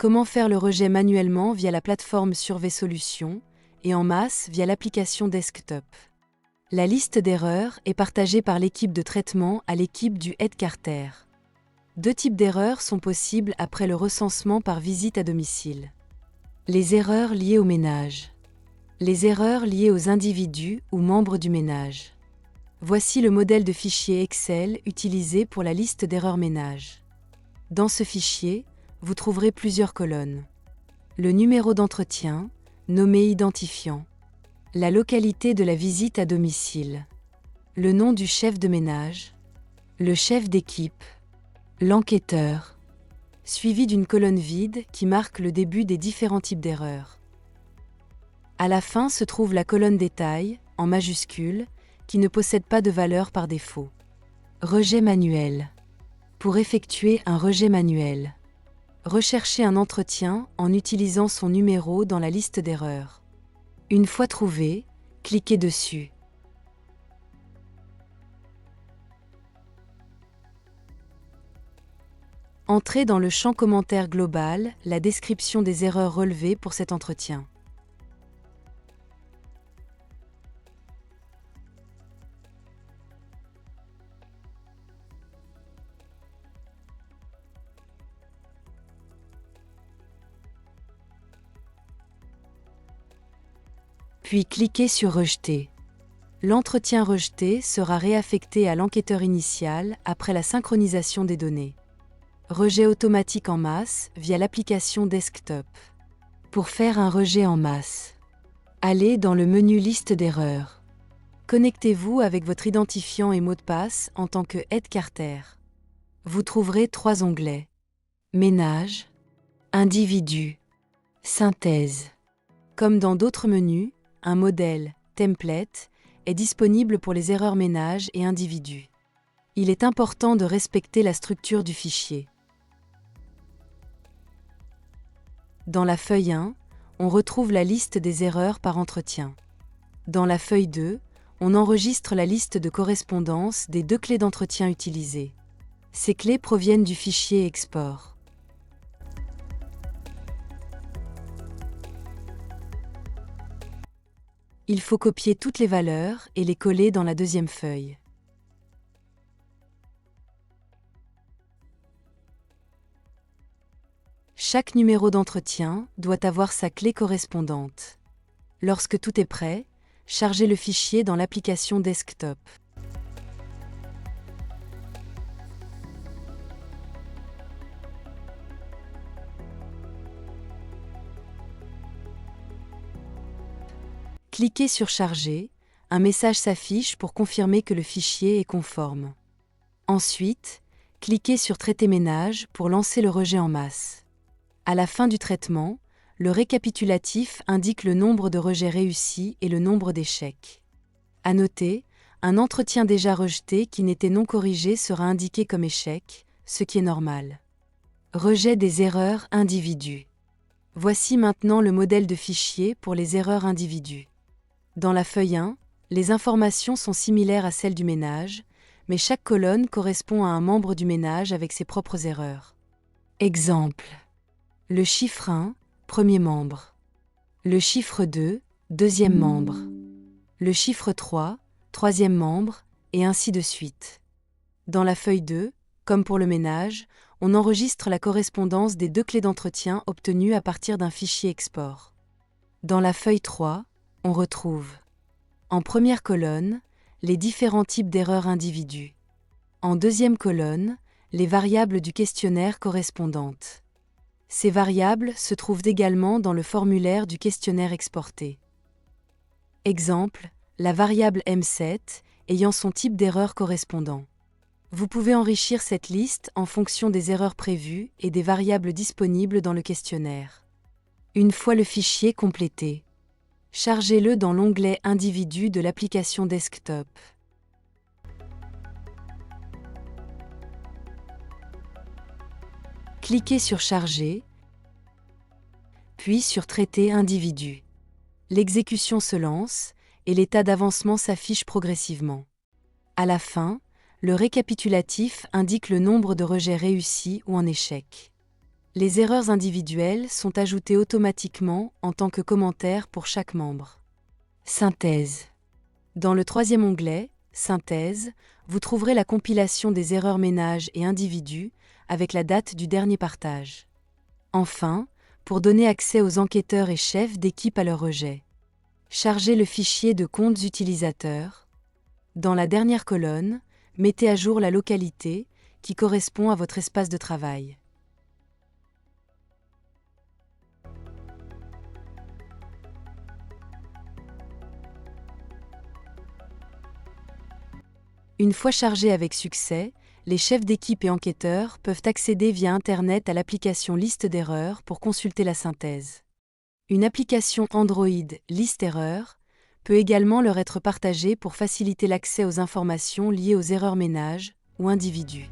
Comment faire le rejet manuellement via la plateforme Survey Solutions et en masse via l'application Desktop. La liste d'erreurs est partagée par l'équipe de traitement à l'équipe du Head Carter. 2 types d'erreurs sont possibles après le recensement par visite à domicile. Les erreurs liées au ménage. Les erreurs liées aux individus ou membres du ménage. Voici le modèle de fichier Excel utilisé pour la liste d'erreurs ménage. Dans ce fichier, vous trouverez plusieurs colonnes. Le numéro d'entretien, nommé identifiant. La localité de la visite à domicile. Le nom du chef de ménage. Le chef d'équipe. L'enquêteur. Suivi d'une colonne vide qui marque le début des différents types d'erreurs. À la fin se trouve la colonne détail, en majuscule, qui ne possède pas de valeur par défaut. Rejet manuel. Pour effectuer un rejet manuel, recherchez un entretien en utilisant son numéro dans la liste d'erreurs. Une fois trouvé, cliquez dessus. Entrez dans le champ commentaire global la description des erreurs relevées pour cet entretien. Puis cliquez sur Rejeter. L'entretien rejeté sera réaffecté à l'enquêteur initial après la synchronisation des données. Rejet automatique en masse via l'application Desktop. Pour faire un rejet en masse, allez dans le menu Liste d'erreurs. Connectez-vous avec votre identifiant et mot de passe en tant que Head Carter. Vous trouverez 3 onglets. Ménage, Individu, Synthèse. Comme dans d'autres menus, un modèle, template, est disponible pour les erreurs ménage et individus. Il est important de respecter la structure du fichier. Dans la feuille 1, on retrouve la liste des erreurs par entretien. Dans la feuille 2, on enregistre la liste de correspondance des 2 clés d'entretien utilisées. Ces clés proviennent du fichier export. Il faut copier toutes les valeurs et les coller dans la deuxième feuille. Chaque numéro d'entretien doit avoir sa clé correspondante. Lorsque tout est prêt, chargez le fichier dans l'application Desktop. Cliquez sur Charger, un message s'affiche pour confirmer que le fichier est conforme. Ensuite, cliquez sur Traiter ménage pour lancer le rejet en masse. À la fin du traitement, le récapitulatif indique le nombre de rejets réussis et le nombre d'échecs. À noter, un entretien déjà rejeté qui n'était non corrigé sera indiqué comme échec, ce qui est normal. Rejet des erreurs individus. Voici maintenant le modèle de fichier pour les erreurs individus. Dans la feuille 1, les informations sont similaires à celles du ménage, mais chaque colonne correspond à un membre du ménage avec ses propres erreurs. Exemple. Le chiffre 1, premier membre. Le chiffre 2, deuxième membre. Le chiffre 3, troisième membre, et ainsi de suite. Dans la feuille 2, comme pour le ménage, on enregistre la correspondance des 2 clés d'entretien obtenues à partir d'un fichier export. Dans la feuille 3, on retrouve, en première colonne, les différents types d'erreurs individus. En deuxième colonne, les variables du questionnaire correspondantes. Ces variables se trouvent également dans le formulaire du questionnaire exporté. Exemple, la variable M7 ayant son type d'erreur correspondant. Vous pouvez enrichir cette liste en fonction des erreurs prévues et des variables disponibles dans le questionnaire. Une fois le fichier complété, chargez-le dans l'onglet Individu de l'application Desktop. Cliquez sur Charger, puis sur Traiter individu. L'exécution se lance et l'état d'avancement s'affiche progressivement. À la fin, le récapitulatif indique le nombre de rejets réussis ou en échec. Les erreurs individuelles sont ajoutées automatiquement en tant que commentaire pour chaque membre. Synthèse. Dans le troisième onglet, Synthèse, vous trouverez la compilation des erreurs ménages et individus avec la date du dernier partage. Enfin, pour donner accès aux enquêteurs et chefs d'équipe à leur rejet, chargez le fichier de comptes utilisateurs. Dans la dernière colonne, mettez à jour la localité qui correspond à votre espace de travail. Une fois chargés avec succès, les chefs d'équipe et enquêteurs peuvent accéder via Internet à l'application Liste d'erreurs pour consulter la synthèse. Une application Android Liste erreurs peut également leur être partagée pour faciliter l'accès aux informations liées aux erreurs ménages ou individus.